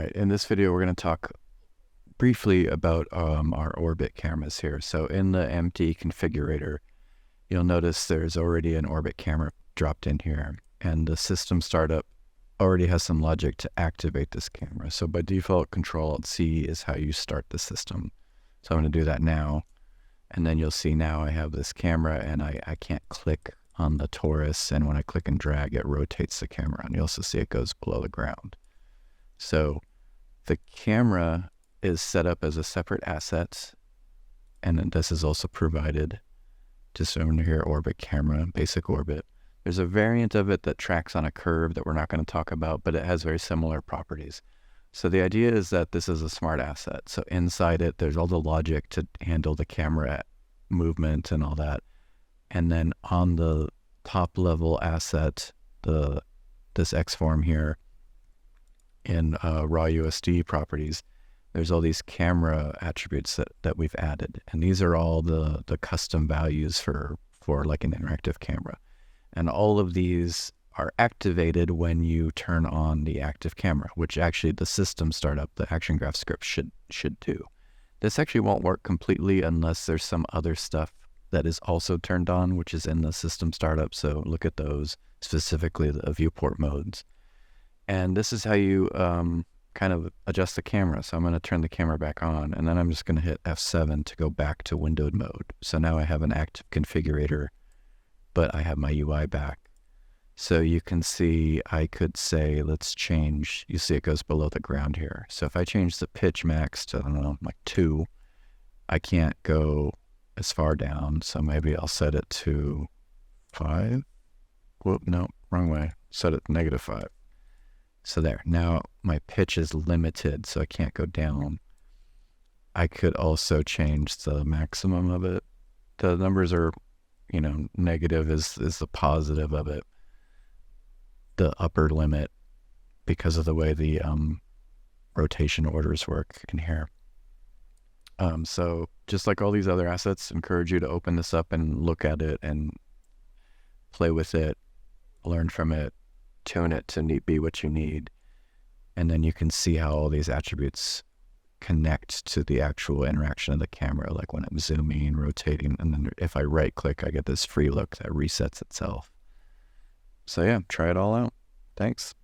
right, in this video, we're going to talk briefly about our orbit cameras here. So in the empty configurator, you'll notice there's already an orbit camera dropped in here, and the system startup already has some logic to activate this camera. So by default, Control-Alt-C is how you start the system. So I'm going to do that now, and then you'll see now I have this camera, and I can't click on the torus, and when I click and drag, it rotates the camera, and you also see it goes below the ground. So the camera is set up as a separate asset, and then this is also provided just under here, orbit camera, basic orbit. There's a variant of it that tracks on a curve that we're not going to talk about, but it has very similar properties. So the idea is that this is a smart asset. So inside it, there's all the logic to handle the camera movement and all that. And then on the top level asset, this X form here, in raw USD properties, there's all these camera attributes that we've added. And these are all the custom values for like an interactive camera. And all of these are activated when you turn on the active camera, which actually the system startup, the action graph script should do. This actually won't work completely unless there's some other stuff that is also turned on, which is in the system startup. So look at those, specifically the viewport modes. And this is how you kind of adjust the camera. So I'm going to turn the camera back on, and then I'm just going to hit F7 to go back to windowed mode. So now I have an active configurator, but I have my UI back. So you can see I could say, let's change, you see it goes below the ground here. So if I change the pitch max to, I don't know, like 2, I can't go as far down. So maybe I'll set it to 5. Whoop, no, wrong way. Set it to -5. So there, now my pitch is limited, so I can't go down. I could also change the maximum of it. The numbers are, negative is the positive of it. The upper limit, because of the way the rotation orders work in here. So just like all these other assets, encourage you to open this up and look at it and play with it, learn from it, tune it to be what you need. And then you can see how all these attributes connect to the actual interaction of the camera, like when I'm zooming, rotating, and then if I right click, I get this free look that resets itself. So yeah, try it all out. Thanks.